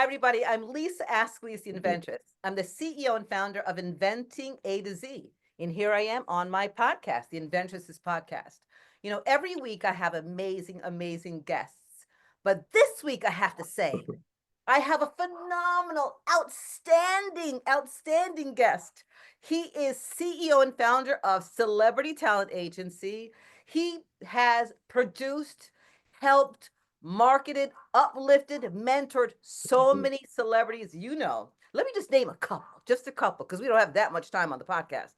Hi, everybody. I'm Lisa Ascolese, the Inventress. I'm the CEO and founder of Inventing A to Z. And here I am on my podcast, the Inventress's podcast. Every week I have amazing, amazing guests. But this week, I have to say, I have a phenomenal, outstanding guest. He is CEO and founder of Celebrity Talent Agency. He has produced, helped, marketed, uplifted, mentored so many celebrities. Let me just name just a couple, because we don't have that much time on the podcast.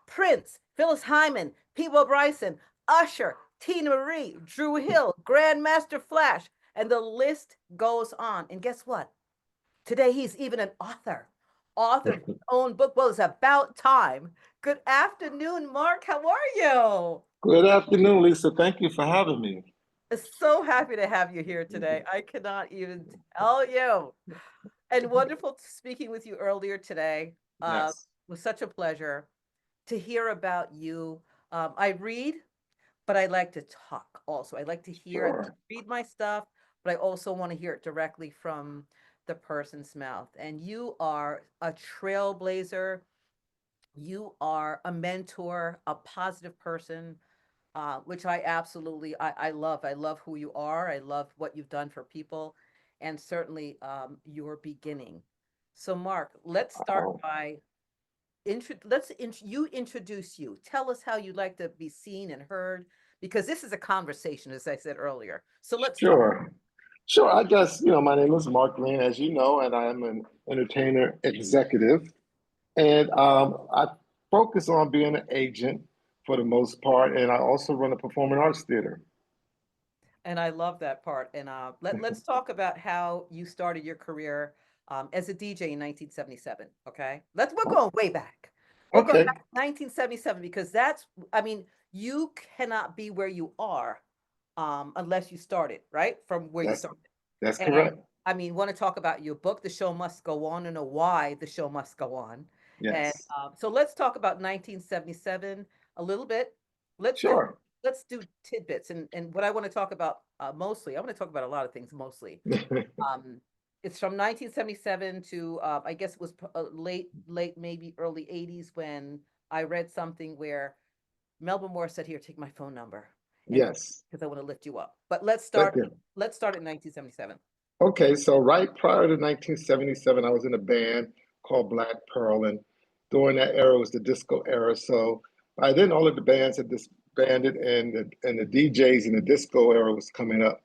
Prince, Phyllis Hyman, Peebo Bryson, Usher, Tina Marie, Drew Hill, Grandmaster Flash, and the list goes on. And guess what? Today he's even an author of his own book. Well, it's about time. Good afternoon, Mark. How are you? Good afternoon, Lisa. Thank you for having me. So happy to have you here today. I cannot even tell you. And wonderful speaking with you earlier today. Yes. It was such a pleasure to hear about you. I read, but I like to talk also. I like to hear, Sure. read my stuff, but I also want to hear it directly from the person's mouth. And you are a trailblazer. You are a mentor, a positive person, which I absolutely I love. I love who you are. I love what you've done for people, and certainly your beginning. So, Mark, let's start Oh, by you introduce you. Tell us how you'd like to be seen and heard, because this is a conversation, as I said earlier. So let's start. sure. Sure. I guess, my name is Mark Green, as you know, and I am an entertainer executive. And I focus on being an agent for the most part. And I also run a performing arts theater. And I love that part. And let's talk about how you started your career as a DJ in 1977. Okay, we're going way back. We're going Okay. back to 1977, because I mean, you cannot be where you are unless you started right from where you That's started. that's And correct. I mean, want to talk about your book, The Show Must Go On, and know why the show must go on. And Yes. so let's talk about 1977 a little bit. Let's do Sure. let's do tidbits. And what I want to talk about mostly, I want to talk about a lot of things mostly. Um, it's from 1977 to I guess it was late, maybe early 80s, when I read something where Melba Moore said, "Here, take my phone number, and Yes. because I want to lift you up." But let's Thank start. you. Let's start in 1977. Okay, so right prior to 1977, I was in a band called Black Pearl, and during that era was the disco era. So by then, all of the bands had disbanded, and the DJs in the disco era was coming up.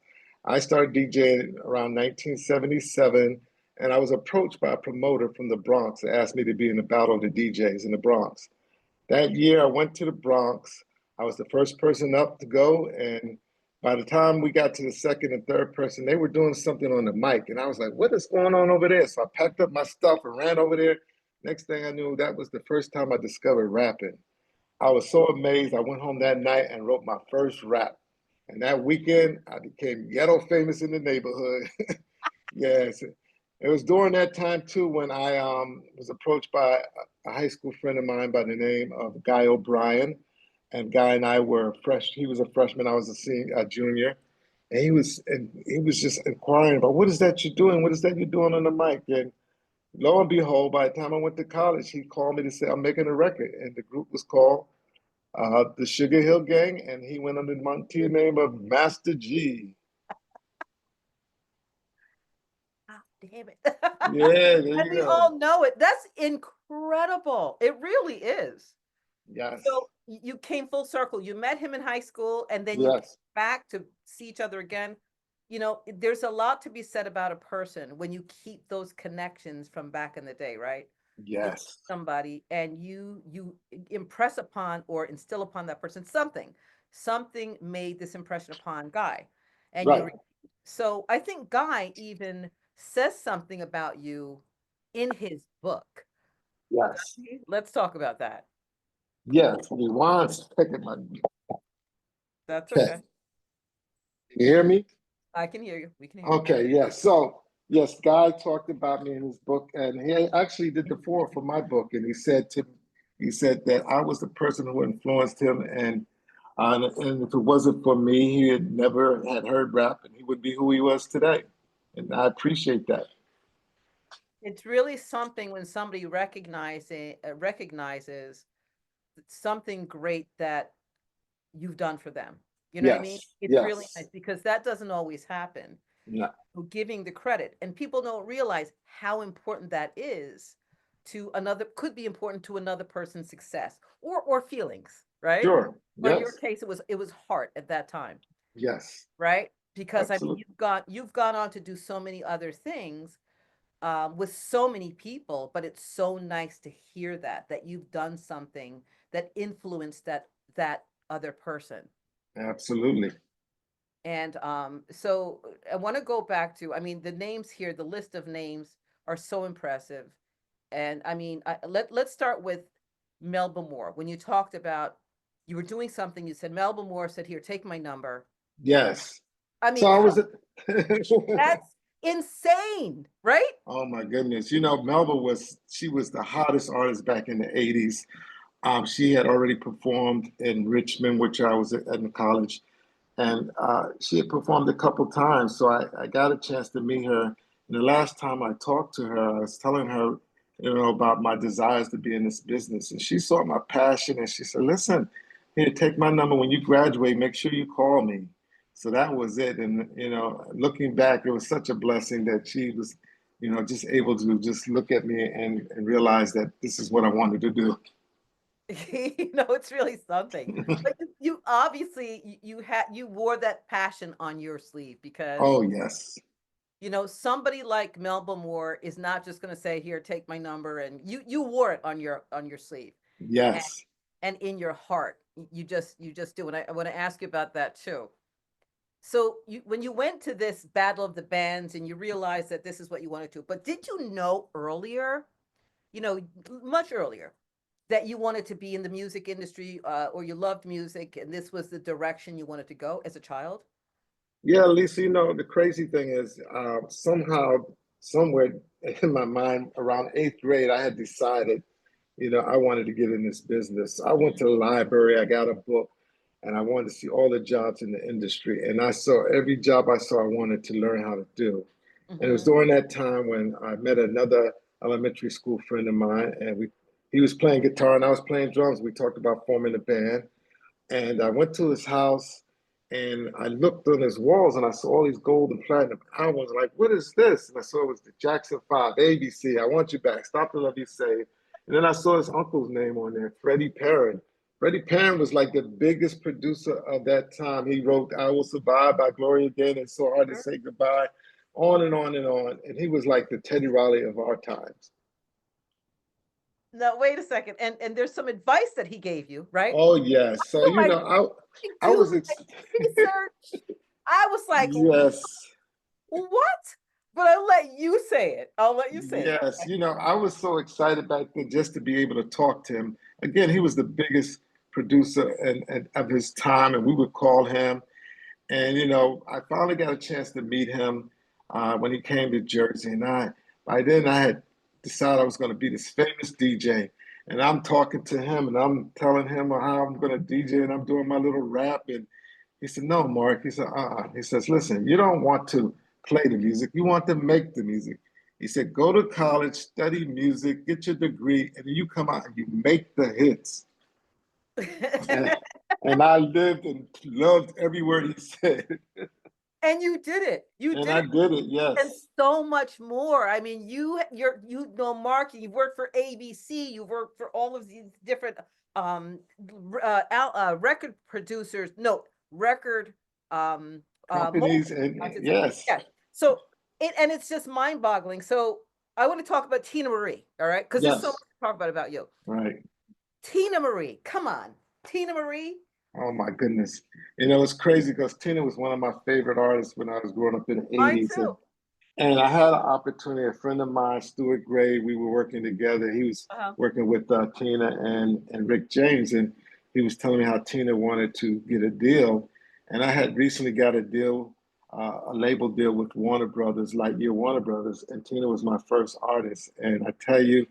I started DJing around 1977, and I was approached by a promoter from the Bronx that asked me to be in the Battle of the DJs in the Bronx. That year, I went to the Bronx. I was the first person up to go, and by the time we got to the second and third person, they were doing something on the mic, and I was like, "What is going on over there?" So I packed up my stuff and ran over there. Next thing I knew, that was the first time I discovered rapping. I was so amazed. I went home that night and wrote my first rap. And that weekend, I became ghetto famous in the neighborhood. Yes, it was during that time too when I was approached by a high school friend of mine by the name of Guy O'Brien, and Guy and I were fresh. He was a freshman, I was a junior, and he was just inquiring about what is that you're doing? What is that you're doing on the mic? And lo and behold, by the time I went to college, he called me to say I'm making a record, and the group was called the Sugar Hill Gang, and he went under the Montana name of Master G. Ah, damn it. Yeah, there And you we go. all know it. That's incredible. It really is. Yes, So you came full circle. You met him in high school, and then you came yes, back to see each other again. There's a lot to be said about a person when you keep those connections from back in the day, right? You meet yes. somebody and you impress upon or instill upon that person something. Something made this impression upon Guy. And Right. so I think Guy even says something about you in his book. Yes. Let's talk about that. Yes. Give me 1 second. That's Okay. okay. Can you hear me? I can hear you. We can hear you. Okay. Yes. So, yes, Guy talked about me in his book, and he actually did the foreword for my book, and he said that I was the person who influenced him, and if it wasn't for me, he had never had heard rap, and he would be who he was today. And I appreciate that. It's really something when somebody recognizes something great that you've done for them. You know what I mean? Yes, It's really nice yes. because that doesn't always happen. No, Giving the credit, and people don't realize how important that is to another, could be important to another person's success or feelings, right? sure. Or in your Yes, case, it was heart at that time, yes, right? Because I mean, absolutely. you've gone on to do so many other things with so many people, but it's so nice to hear that you've done something that influenced that other person. Absolutely. And so I want to go back to, I mean, the names here, the list of names are so impressive. And I mean, let's start with Melba Moore. When you talked about you were doing something, you said Melba Moore said, "Here, take my number." Yes. I So mean, I come, was, that's insane, right? oh my goodness. You know, Melba she was the hottest artist back in the 80s. She had already performed in Richmond, which I was at in college, and she had performed a couple times. So I got a chance to meet her. And the last time I talked to her, I was telling her, you know, about my desires to be in this business. And she saw my passion and she said, listen, here, take my number. When you graduate, make sure you call me. So that was it. And, you know, looking back, it was such a blessing that she was, you know, just able to just look at me and realize that this is what I wanted to do. It's really something. But you obviously you wore that passion on your sleeve because Oh, yes. somebody like Melba Moore is not just going to say, "Here, take my number," and you wore it on your sleeve, and, Yes. and in your heart. You just do. And I want to ask you about that too. So when you went to this battle of the bands and you realized that this is what you wanted to, but did you know earlier, you know, much earlier, that you wanted to be in the music industry, or you loved music and this was the direction you wanted to go as a child? Yeah, Lisa, you know, the crazy thing is somehow, somewhere in my mind, around eighth grade, I had decided, you know, I wanted to get in this business. I went to the library, I got a book, and I wanted to see all the jobs in the industry. And I saw every job I saw, I wanted to learn how to do. And it was Mm-hmm. during that time when I met another elementary school friend of mine, and he was playing guitar and I was playing drums. We talked about forming a band. And I went to his house and I looked on his walls and I saw all these gold and platinum albums. Like, what is this? And I saw it was the Jackson 5, ABC, I Want You Back, Stop the Love You Save. And then I saw his uncle's name on there, Freddie Perrin. Freddie Perrin was like the biggest producer of that time. He wrote I Will Survive by Gloria Gaynor and So Hard to Say Goodbye, on and on and on. And he was like the Teddy Riley of our times. Now wait a second, and there's some advice that he gave you, right? Oh, yes. So, So you I know, I do was, my research. I was like, yes. what? But I'll let you say it. I'll let you say it. Yes, you know, I was so excited back then just to be able to talk to him. Again, he was the biggest producer and of his time, and we would call him. And you know, I finally got a chance to meet him when he came to Jersey, and by then I had decided I was going to be this famous DJ. And I'm talking to him, and I'm telling him how I'm going to DJ, and I'm doing my little rap. And he said, "No, Mark." He said, He says, "Listen, you don't want to play the music; you want to make the music." He said, "Go to college, study music, get your degree, and then you come out and you make the hits." And, and I lived and loved every word he said. And you did it. You And did I it. did it, And yes. so much more. I mean, Mark, you've worked for ABC, you've worked for all of these different um record producers, no, record Companies molders, and I should say. yes, Yes. So it's just mind-boggling. So I want to talk about Tina Marie, all right? Because there's so much yes, to talk about you. right. Tina Marie, come on. Tina Marie. Oh my goodness. You know, it's crazy because Tina was one of my favorite artists when I was growing up in the Mine 80s. too. And I had an opportunity, a friend of mine, Stuart Gray, we were working together. He was Uh-huh. working with Tina and Rick James, and he was telling me how Tina wanted to get a deal. And I had recently got a deal, a label deal with Warner Brothers, Lightyear Warner Brothers, and Tina was my first artist. And I tell you,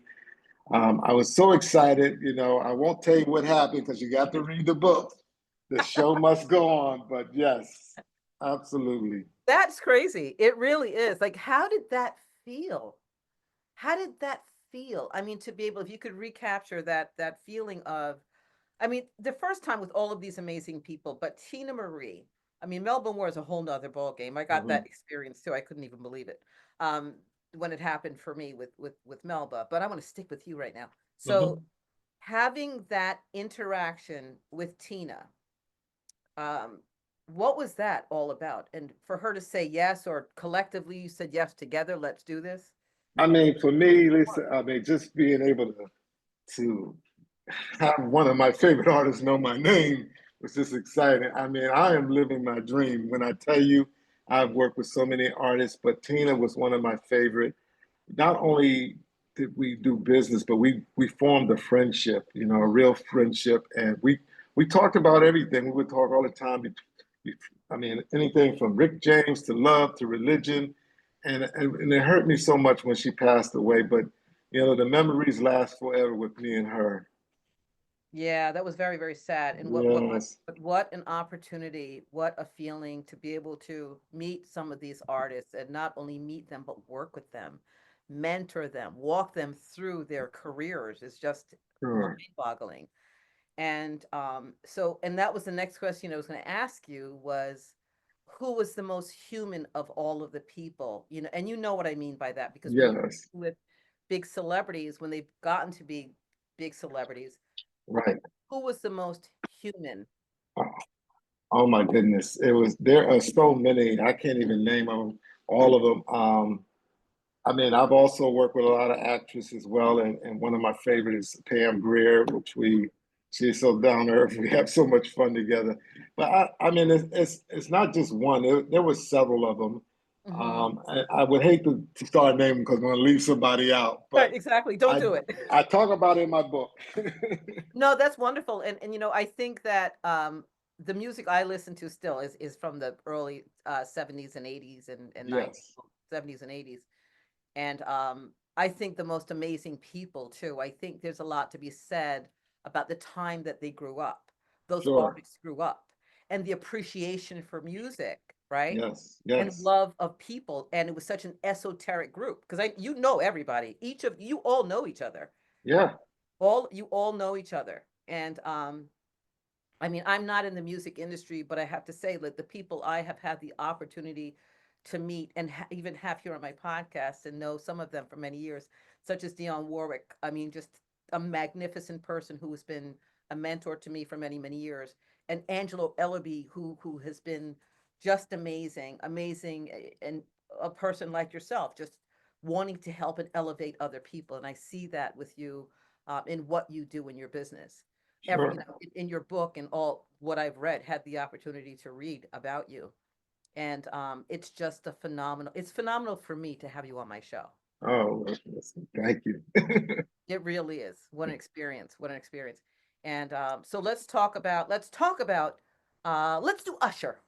I was so excited. You know, I won't tell you what happened because you got to read the book. The show must go on. But yes, absolutely. That's crazy. It really is. Like, how did that feel? how did that feel? I mean, to be able, if you could recapture that feeling of, I mean, the first time with all of these amazing people, but Tina Marie, I mean, Melbourne War is a whole nother ball game. I got Hmm. that experience too. I couldn't even believe it. Um, when it happened for me with Melba, but I want to stick with you right now. So Hmm. having that interaction with Tina, um, what was that all about? And for her to say yes, or collectively you said yes together, let's do this. I mean, for What was me, the Lisa, part? I mean, just being able to have one of my favorite artists know my name was just exciting. I mean, I am living my dream when I tell you I've worked with so many artists, but Tina was one of my favorite. Not only did we do business, but we formed a friendship, you know, a real friendship, and we talked about everything. We would talk all the time. I mean, anything from Rick James to love to religion, and it hurt me so much when she passed away. But you know, the memories last forever with me and her. Yeah, that was very, very sad. And Yes, what an opportunity, what a feeling to be able to meet some of these artists and not only meet them, but work with them, mentor them, walk them through their careers is just sure. mind-boggling. And so, and that was the next question I was going to ask you was, who was the most human of all of the people? You know, and you know what I mean by that, because when you Yes, with big celebrities, when they've gotten to be big celebrities, right. who was the most human? Oh, oh my goodness, it was. There are so many. I can't even name them, all of them. I mean, I've also worked with a lot of actresses as well, and one of my favorites is Pam Grier, which she's so down to earth. We have so much fun together. But I mean, it's not just one. There were several of them. Hmm. I would hate to start naming because I'm going to leave somebody out, Right, but exactly. Don't I do it. I talk about it in my book. No, that's wonderful. And you know, I think that the music I listen to still is from the early 70s and 80s and 90s, Yes, 70s and 80s. And I think the most amazing people too. I think there's a lot to be said about the time that they grew up. Those sure. artists grew up and the appreciation for music, right? Yes, And yes. love of people. And it was such an esoteric group because I you know everybody. Each of you all know each other. Yeah, All you all know each other. And I mean, I'm not in the music industry, but I have to say that the people I have had the opportunity to meet and even have here on my podcast and know some of them for many years, such as Dionne Warwick. I mean, just a magnificent person who has been a mentor to me for many, many years, and Angelo Ellerby, who has been just amazing, amazing, and a person like yourself, just wanting to help and elevate other people. And I see that with you in what you do in your business. Every, you sure. know, in your book and all what I've read, had the opportunity to read about you, and it's just a phenomenal. It's phenomenal for me to have you on my show. Oh, listen, thank you. It really is. What an experience! What an experience! And so let's do Usher.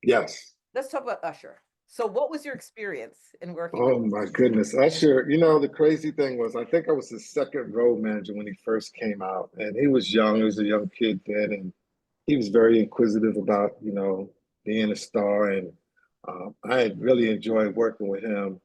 Yes. Let's talk about Usher. So, what was your experience in working with? Oh my goodness. Usher, you know, the crazy thing was, I think I was his second road manager when he first came out. And he was young, he was a young kid then. And he was very inquisitive about, you know, being a star. And I had really enjoyed working with him.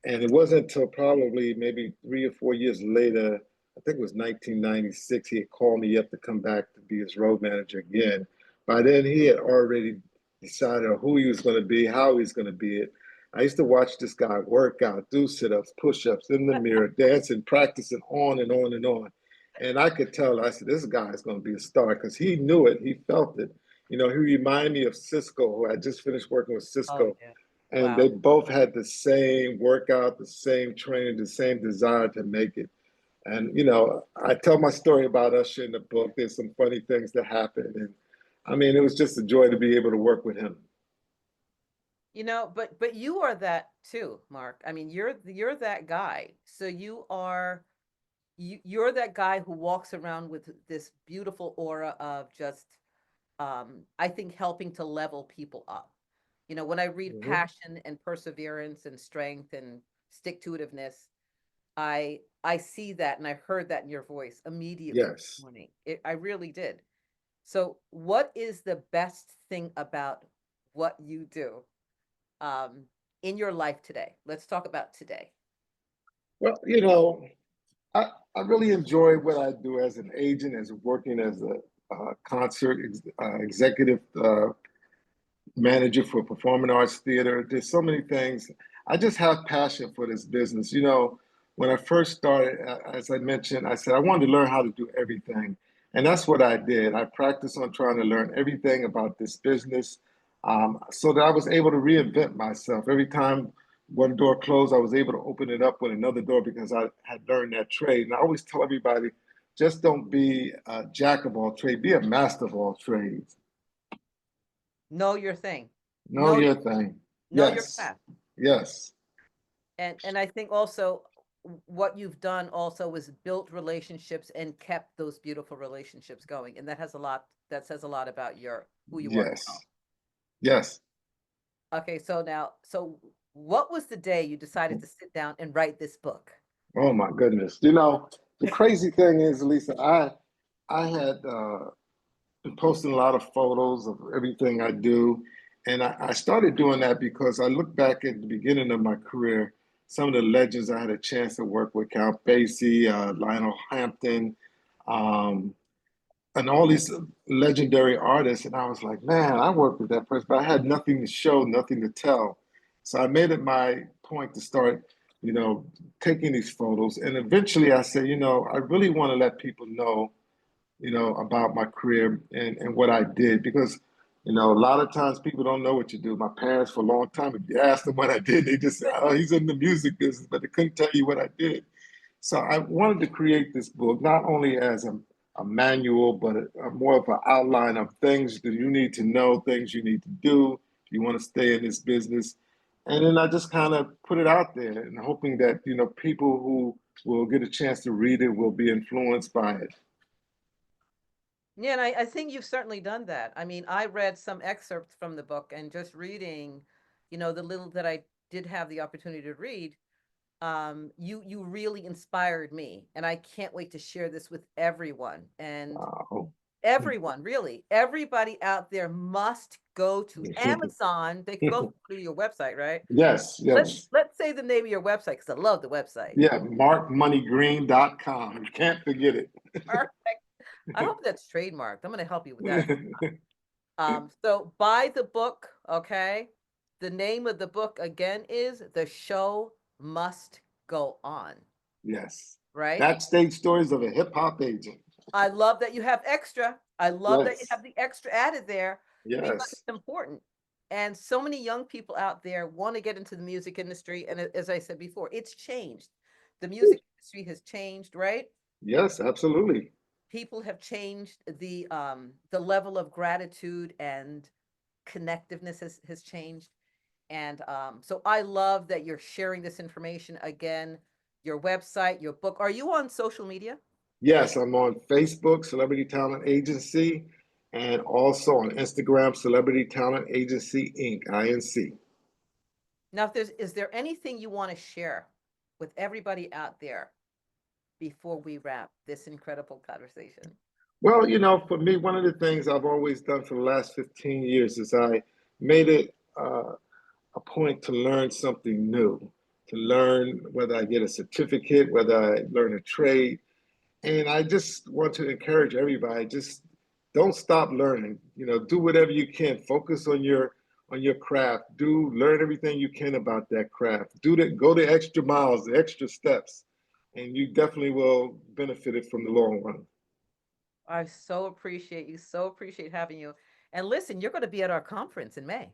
And it wasn't until probably maybe 3 or 4 years later, I think it was 1996, he had called me up to come back to be his road manager again. By then, he had already decided on who he was going to be, how he was going to be it. I used to watch this guy work out, do sit ups, push ups in the mirror, dancing, practicing on and on and on. And I could tell, I said, this guy is going to be a star because he knew it, he felt it. You know, he reminded me of Cisco, who I just finished working with Oh Cisco, yeah, and wow. they both had the same workout, the same training, the same desire to make it. And you know, I tell my story about Usher in the book. There's some funny things that happened, and I mean, it was just a joy to be able to work with him. You know, but you are that too, Mark. I mean, you're that guy. So you're that guy who walks around with this beautiful aura of just I think helping to level people up. You know, when I read Hmm. passion and perseverance and strength and stick to itiveness, I see that and I heard that in your voice immediately this Yes. morning. I really did. So what is the best thing about what you do um in your life today? Let's talk about today. Well, you know, I, I really enjoy what I do as an agent, as working as a executive manager for performing arts theater. There's so many things. I just have passion for this business. You know, when I first started, as I mentioned, I said I wanted to learn how to do everything. And that's what I did. I practiced on trying to learn everything about this business so that I was able to reinvent myself. Every time one door closed, I was able to open it up with another door because I had learned that trade. And I always tell everybody, just don't be a jack of all trades, be a master of all trades. Know your thing. Know Know your thing. know your Yes. craft. Yes. And I think also what you've done also is built relationships and kept those beautiful relationships going. And that says a lot about your who you are Yes. now. Yes. Okay, so what was the day you decided to sit down and write this book? Oh my goodness. You know, the crazy thing is, Lisa, I had been posting a lot of photos of everything I do. And I started doing that because I look back at the beginning of my career, some of the legends I had a chance to work with, Count Basie, Lionel Hampton, um, and all these legendary artists. And I was like, man, I worked with that person, but I had nothing to show, nothing to tell. So I made it my point to start, you know, taking these photos. And eventually I said, you know, I really want to let people know, you know, about my career and what I did because, you know, a lot of times people don't know what you do. My parents, for a long time, if you asked them what I did, they just said, oh, he's in the music business, but they couldn't tell you what I did. So I wanted to create this book not only as a manual, but more of an outline of things that you need to know, things you need to do if you want to stay in this business. And then I just kind of put it out there and hoping that, you know, people who will get a chance to read it will be influenced by it. Yeah, and I think you've certainly done that. I mean, I read some excerpts from the book and just reading, the little that I did have the opportunity to read, you really inspired me. And I can't wait to share this with everyone. And Wow. everyone, really, everybody out there must go to Amazon. They can go to your website, right? Yes, yes. Let's say the name of your website because I love the website. Yeah, markmoneygreen.com. You can't forget it. Perfect. I hope that's trademarked. I'm going to help you with that. So buy the book, okay? The name of the book again is The Show Must Go On, Yes. right? Backstage stories of a hip hop agent. I love that you have extra. I love that you Yes. have the extra added there because Yes. it's important. And so many young people out there want to get into the music industry. And as I said before, it's changed. The music industry has changed, right? Yes, absolutely. People have changed. The level of gratitude and connectiveness has changed. And so I love that you're sharing this information again, your website, your book. Are you on social media? Yes, I'm on Facebook, Celebrity Talent Agency, and also on Instagram, Celebrity Talent Agency Inc. INC. Now, if is there anything you want to share with everybody out there before we wrap this incredible conversation? Well, you know, for me, one of the things I've always done for the last 15 years is I made it a point to learn something new, to learn whether I get a certificate, whether I learn a trade. And I just want to encourage everybody, just don't stop learning. You know, do whatever you can. Focus on your craft. Learn everything you can about that craft. Go the extra miles, the extra steps, and you definitely will benefit it from the long run. I so appreciate you, so appreciate having you. And listen, you're going to be at our conference in May.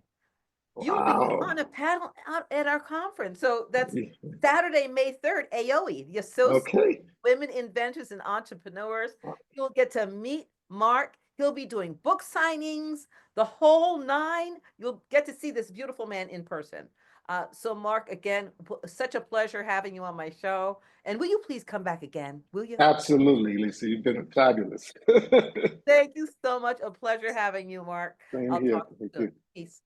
You'll be Wow. on a panel out at our conference. So that's Saturday, May 3rd, AOE, the Association Okay. of Women Inventors and Entrepreneurs. You'll get to meet Mark. He'll be doing book signings, the whole nine. You'll get to see this beautiful man in person. So, Mark, again, such a pleasure having you on my show. And will you please come back again? Will you? Absolutely, Lisa. You've been fabulous. Thank you so much. A pleasure having you, Mark. Same I'll here. talk to you Thank soon. you. Peace.